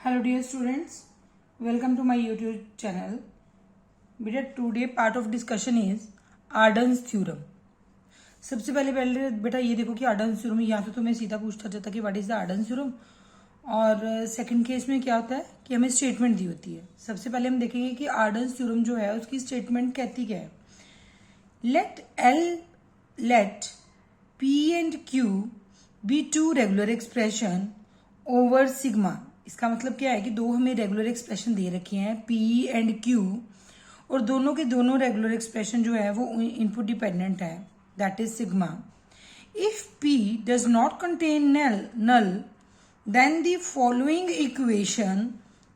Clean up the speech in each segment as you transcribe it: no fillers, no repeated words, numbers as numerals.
Hello dear students, welcome to my YouTube channel. बेटा today part of discussion is Arden's theorem. सबसे पहले बेटा ये देखो कि आर्डन्स थ्योरम या तो तुम्हें सीधा पूछता जाता कि what is the Arden's theorem, और सेकंड केस में क्या होता है कि हमें स्टेटमेंट दी होती है. सबसे पहले हम देखेंगे कि आर्डन्स थ्योरम जो है उसकी स्टेटमेंट कहती क्या है. Let P and Q be two regular expression over sigma. इसका मतलब क्या है कि दो हमें रेगुलर एक्सप्रेशन दे रखे हैं P एंड Q, और दोनों के दोनों रेगुलर एक्सप्रेशन जो है वो इनपुट डिपेंडेंट है, that is sigma. If P does not contain null then the following equation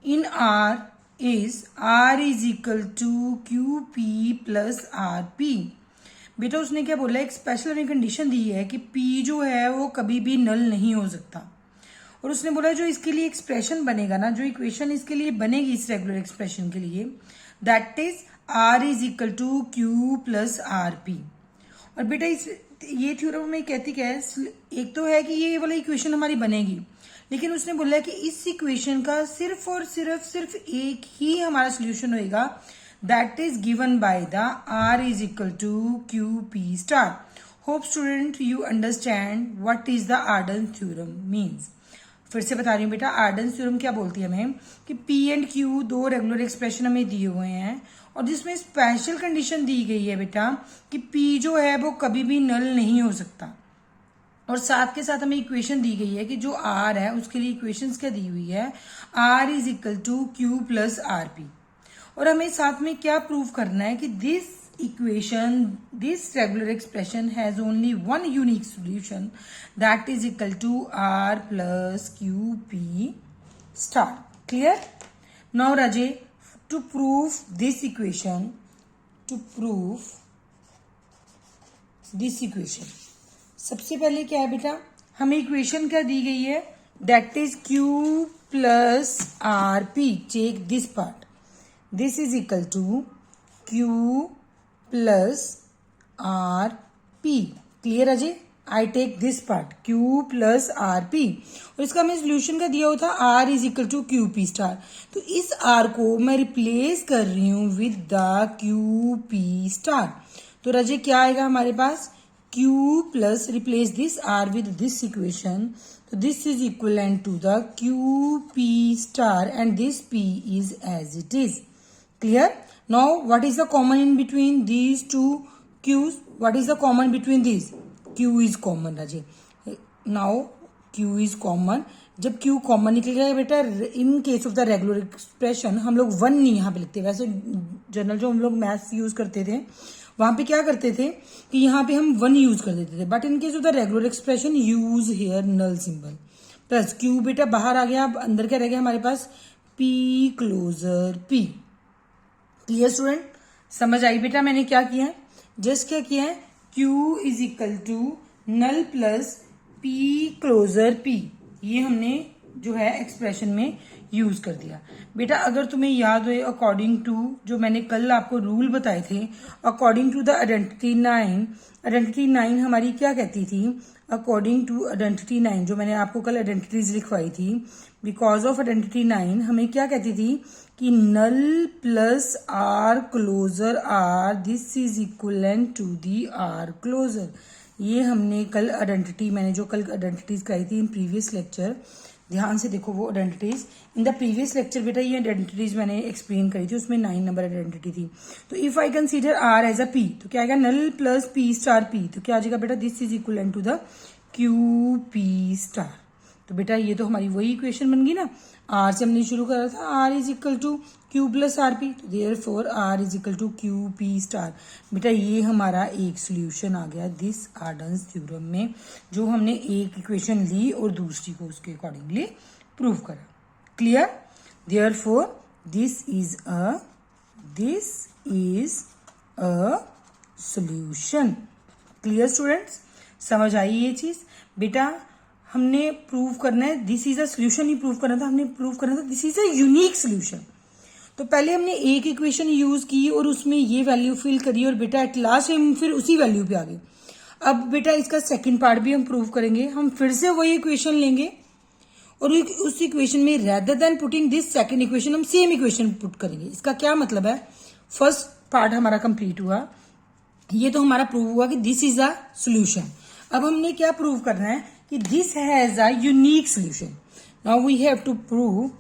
in R is equal to QP plus RP. बेटा उसने क्या बोला, एक स्पेशल हमें कंडीशन दी है कि P जो है वो कभी भी नल नहीं हो सकता, और उसने बोला जो इसके लिए एक्सप्रेशन बनेगा ना, जो इक्वेशन इसके लिए बनेगी इस रेगुलर एक्सप्रेशन के लिए, that is R is equal to Q plus RP. और बेटा ये थ्योरम में कहती क्या है, एक तो है कि ये वाला इक्वेशन हमारी बनेगी, लेकिन उसने बोला कि इस इक्वेशन का सिर्फ और सिर्फ एक ही हमारा सोल्यूशन होएगा, that is given by the R is equal to QP star. Hope student you understand what is the Arden's theorem means. फिर से बता रही हूँ बेटा, आर्डन्स थ्योरम क्या बोलती है हमें कि P एंड Q दो रेगुलर एक्सप्रेशन हमें दिए हुए हैं, और जिसमें स्पेशल कंडीशन दी गई है बेटा कि P जो है वो कभी भी नल नहीं हो सकता, और साथ के साथ हमें इक्वेशन दी गई है कि जो R है उसके लिए इक्वेशंस क्या दी हुई है, R is equal to Q plus RP. और हमें साथ में क्या प्रूव करना है कि this regular expression has only one unique solution, that is equal to R plus QP star. Clear? Now Rajay, to prove this equation, सबसे पहले क्या है बेटा, हमें इक्वेशन क्या दी गई है, that is Q plus RP. Take this part. This is equal to Q plus RP. Clear Ajay? I take this part Q plus RP, और इसका हमें सोल्यूशन का दिया हुआ था R is equal to QP star. तो इस R को मैं रिप्लेस कर रही हूं विद द QP स्टार. तो रजय क्या आएगा हमारे पास, Q plus replace this R with this equation, तो this is equivalent to the QP star and this P is as it is. Clear? Now, what is the common in between these two Q's? What is the common between these? Q is common, Rajay. Now, Q is common. जब Q common निकलेगा बेटा, इन case of the regular expression हम लोग 1 नहीं यहाँ पे लिखते. वैसे जनरल जो हम लोग मैथ्स यूज करते थे वहां पे क्या करते थे कि यहाँ पे हम 1 यूज कर देते थे, but in case of the regular expression use here null symbol plus Q. बेटा बाहर आ गया, अब अंदर क्या रह गया हमारे पास, P closure P. Clear student? समझ आई बेटा मैंने क्या किया है, जस्ट क्या किया है, Q is equal to null plus P closure P, ये हमने जो है एक्सप्रेशन में यूज कर दिया. बेटा अगर तुम्हें याद हो, अकॉर्डिंग टू जो मैंने कल आपको रूल बताए थे, अकॉर्डिंग टू द आइडेंटिटी 9 हमारी क्या कहती थी, अकॉर्डिंग टू आइडेंटिटी 9 जो मैंने आपको कल आइडेंटिटीज लिखवाई थी, बिकॉज ऑफ आइडेंटिटी 9 हमें क्या कहती थी कि null plus R closure R this is equivalent to the R closure. ये हमने कल आइडेंटिटी, मैंने जो कल आइडेंटिटीज कराई थी इन प्रीवियस लेक्चर, ध्यान से देखो वो identities in the previous lecture. बेटा ये आइडेंटिटीज मैंने एक्सप्लेन करी थी, उसमें 9 नंबर आइडेंटिटी थी. तो if I consider R as a P, तो क्या आएगा, null plus P star P, तो क्या आ जाएगा बेटा, this is equivalent to the QP star. तो बेटा ये तो हमारी वही इक्वेशन बन गई ना, R से हमने शुरू करा था, R is equal to Q plus RP, तो therefore R is equal to QP star. बेटा ये हमारा एक सोल्यूशन आ गया दिस आर्डन्स थ्योरम में, जो हमने एक इक्वेशन ली और दूसरी को उसके अकॉर्डिंगली प्रूव करा. Clear? Therefore this is a solution. Clear students? समझ आई ये चीज? बेटा हमने प्रूव करना है, this is a solution he prove करना था, हमने प्रूव करना था this is a unique solution. तो पहले हमने एक इक्वेशन यूज की और उसमें ये वैल्यू फिल करी, और बेटा एट लास्ट हम फिर उसी वैल्यू पे आ गए. अब बेटा इसका सेकंड पार्ट भी हम प्रूव करेंगे, हम फिर से वही इक्वेशन लेंगे और उस इक्वेशन में rather than putting this second equation हम सेम इक्वेशन पुट करेंगे। इसका क्या मतलब है, फर्स्ट पार्ट हमारा कंप्लीट हुआ, ये तो हमारा प्रूव हुआ कि दिस इज अ सोल्यूशन। अब हमने क्या प्रूव करना है कि this has a unique solution. Now we have to prove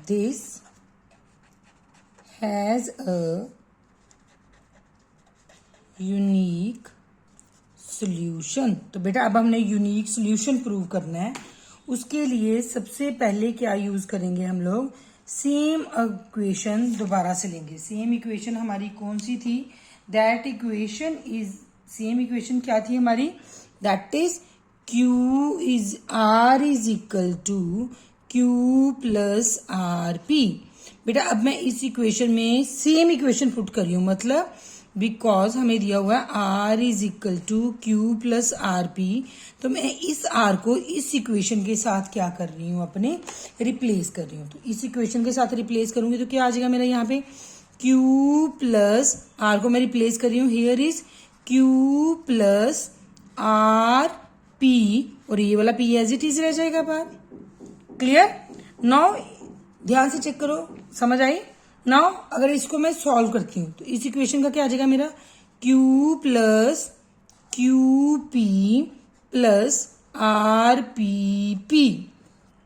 this has a unique solution. तो बेटा अब हमने यूनिक सोल्यूशन प्रूव करना है। उसके लिए सबसे पहले क्या यूज करेंगे हम लोग, सेम इक्वेशन दोबारा से लेंगे। सेम इक्वेशन हमारी कौन सी थी, that equation is, same equation क्या थी हमारी, that is Q is R is equal to Q plus R P. बेटा अब मैं इस इक्वेशन में सेम इक्वेशन पुट कर रही हूं, मतलब बिकॉज हमें दिया हुआ है R is equal to Q plus R P, तो मैं इस R को इस इक्वेशन के साथ क्या कर रही हूँ, अपने रिप्लेस कर रही हूँ। तो इस इक्वेशन के साथ रिप्लेस करूंगी तो क्या आ जाएगा मेरा यहाँ पे, Q प्लस R को मैं रिप्लेस कर रही हूँ, here is Q plus R P, और ये वाला P एज इट इज रह जाएगा बाहर। क्लियर। नाउ ध्यान से चेक करो, समझ आई। नाउ अगर इसको मैं सॉल्व करती हूं तो इस इक्वेशन का क्या आ जाएगा मेरा, Q plus Q P plus R P P.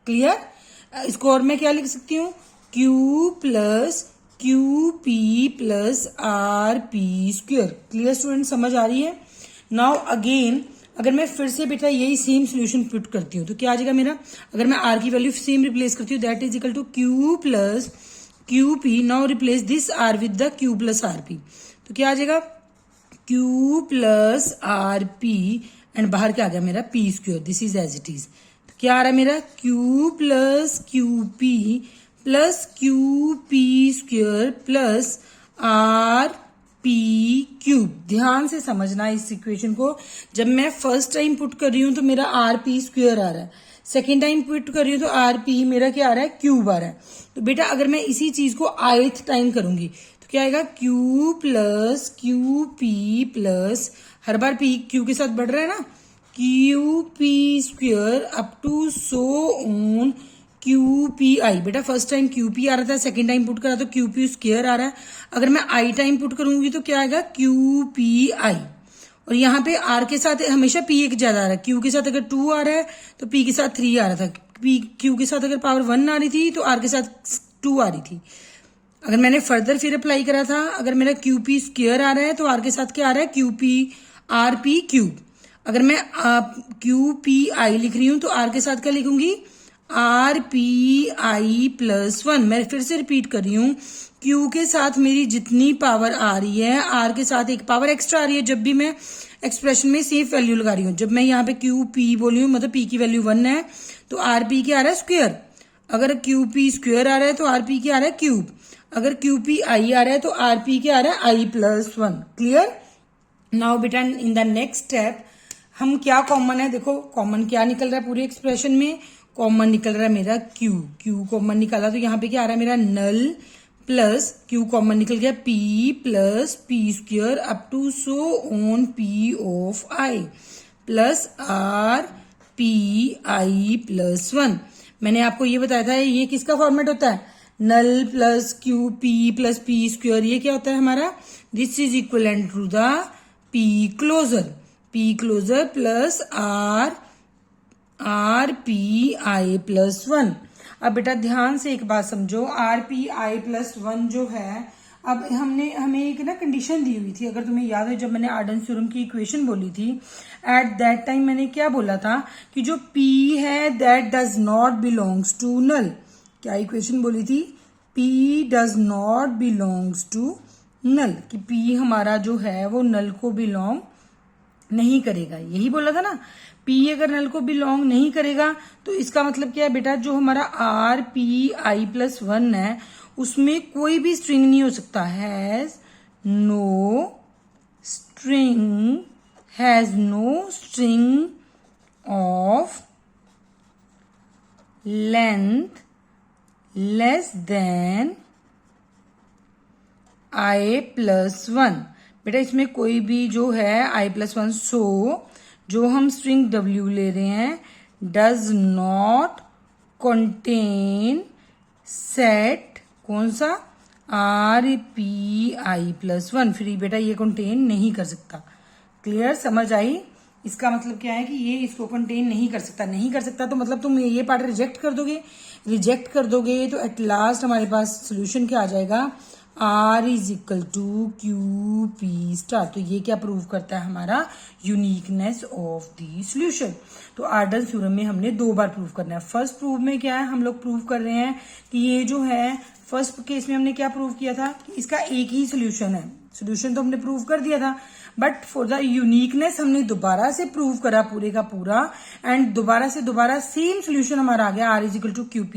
Clear. इसको और मैं क्या लिख सकती हूँ, Q plus Q P plus R P square. Clear student, समझ आ रही है। नाउ अगेन अगर मैं फिर से बेटा यही सेम सोल्यूशन पुट करती हूँ तो क्या आ जाएगा मेरा, अगर मैं आर की वैल्यू सेम रिप्लेस करती हूँ, that is equal to Q plus Q P. Now replace this R with the Q plus R P, तो क्या आ जाएगा Q plus R P and बाहर क्या आ गया मेरा P square, this is as it is. तो क्या आ रहा है मेरा Q plus Q P plus Q P square plus R P cube. ध्यान से समझना इस इक्वेशन को, जब मैं फर्स्ट टाइम पुट कर रही हूं तो मेरा आर पी स्क्वेयर आ रहा है, सेकेंड टाइम पुट कर रही हूं तो आर पी मेरा क्या आ रहा है, क्यूब आ रहा है। तो बेटा अगर मैं इसी चीज को आइथ टाइम करूंगी तो क्या आएगा, Q plus Q P plus, हर बार पी क्यू के साथ बढ़ रहा है ना, Q P square up to so on Q P I. बेटा फर्स्ट टाइम क्यू पी आ रहा था, सेकेंड टाइम पुट करा तो क्यू पी स्क्वेयर आ रहा है। अगर मैं आई टाइम पुट करूंगी तो क्या आएगा, क्यू पी आई। और यहाँ पे आर के साथ हमेशा पी एक ज्यादा आ रहा है, क्यू के साथ अगर 2 आ रहा है तो पी के साथ 3 आ रहा था, पी क्यू के साथ अगर पावर 1 आ रही थी तो आर के साथ 2 आ रही थी। अगर मैंने फर्दर फिर अप्लाई करा था, अगर मेरा क्यू पी स्क्वेयर आ रहा है तो आर के साथ क्या आ रहा है, Q P R P cube. अगर मैं क्यू पी आई लिख रही हूं तो आर के साथ क्या लिखूंगी, आर पी आई प्लस 1। मैं फिर से रिपीट कर रही हूं, क्यू के साथ मेरी जितनी पावर आ रही है, आर के साथ एक पावर एक्स्ट्रा आ रही है जब भी मैं एक्सप्रेशन में सेफ वैल्यू लगा रही हूं। जब मैं यहाँ पे क्यू पी बोली हूं मतलब पी की वैल्यू 1 है तो आर पी क्या आ रहा है, स्क्वेयर। अगर क्यू पी स्क्वेयर आ रहा है तो आर पी क्या आ रहा है, क्यूब। अगर क्यू पी आई आ रहा है तो आर पी क्या आ रहा है, आई प्लस 1। क्लियर। नाउ बेटा इन द नेक्स्ट स्टेप हम क्या कॉमन है, देखो कॉमन क्या निकल रहा है पूरे एक्सप्रेशन में, कॉमन निकल रहा है मेरा क्यू। क्यू कॉमन निकाला तो यहाँ पे क्या आ रहा है मेरा, नल प्लस क्यू कॉमन निकल गया, P plus P square up to so on P of i plus R P I plus 1। मैंने आपको ये बताया था ये किसका फॉर्मेट होता है, null plus Q P plus P square, ये क्या होता है हमारा, this is equivalent to the P closure plus R P I plus 1। अब बेटा ध्यान से एक बात समझो, आर पी आई प्लस 1 जो है, अब हमें एक ना कंडीशन दी हुई थी, अगर तुम्हें याद है जब मैंने आर्डन्स थ्योरम की इक्वेशन बोली थी, एट दैट टाइम मैंने क्या बोला था कि जो P है that does not belongs to null. क्या इक्वेशन बोली थी, P does not belongs to null, कि P हमारा जो है वो नल को बिलोंग नहीं करेगा, यही बोला था ना। P अगर नल को बिलोंग नहीं करेगा तो इसका मतलब क्या है बेटा, जो हमारा आर पी आई प्लस 1 है उसमें कोई भी स्ट्रिंग नहीं हो सकता, has no string of length less than i+1। बेटा इसमें कोई भी जो है i+1, सो जो हम स्ट्रिंग w ले रहे हैं डज नॉट कंटेन सेट कौन सा RPi+1। फिर बेटा ये कंटेन नहीं कर सकता। क्लियर, समझ आई? इसका मतलब क्या है कि ये इसको कंटेन नहीं कर सकता। नहीं कर सकता तो मतलब तुम ये पार्ट रिजेक्ट कर दोगे। रिजेक्ट कर दोगे तो एट लास्ट हमारे पास सोल्यूशन क्या आ जाएगा, R=QP*। तो ये क्या प्रूव करता है, हमारा यूनिकनेस ऑफ द सोल्यूशन। तो आर्डन थ्योरम में हमने 2 बार प्रूव करना है। फर्स्ट प्रूव में क्या है, हम लोग प्रूव कर रहे हैं कि ये जो है फर्स्ट केस में हमने क्या प्रूव किया था कि इसका एक ही सोल्यूशन है। सोल्यूशन तो हमने प्रूव कर दिया था, बट फॉर द यूनिकनेस हमने दोबारा से प्रूव करा पूरे का पूरा, एंड दोबारा सेम सोल्यूशन हमारा आ गया R=QP*।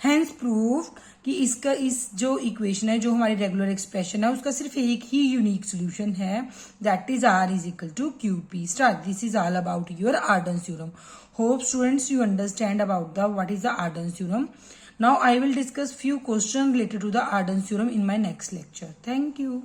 हेंस प्रूव कि इसका इस जो इक्वेशन है, जो हमारी रेगुलर एक्सप्रेशन है, उसका सिर्फ एक ही यूनिक सोल्यूशन है, that is R=QP*। This is all about your Arden theorem. Hope students you understand about what is the Arden theorem. Now I will discuss few questions related to the Arden theorem in my next lecture. Thank you.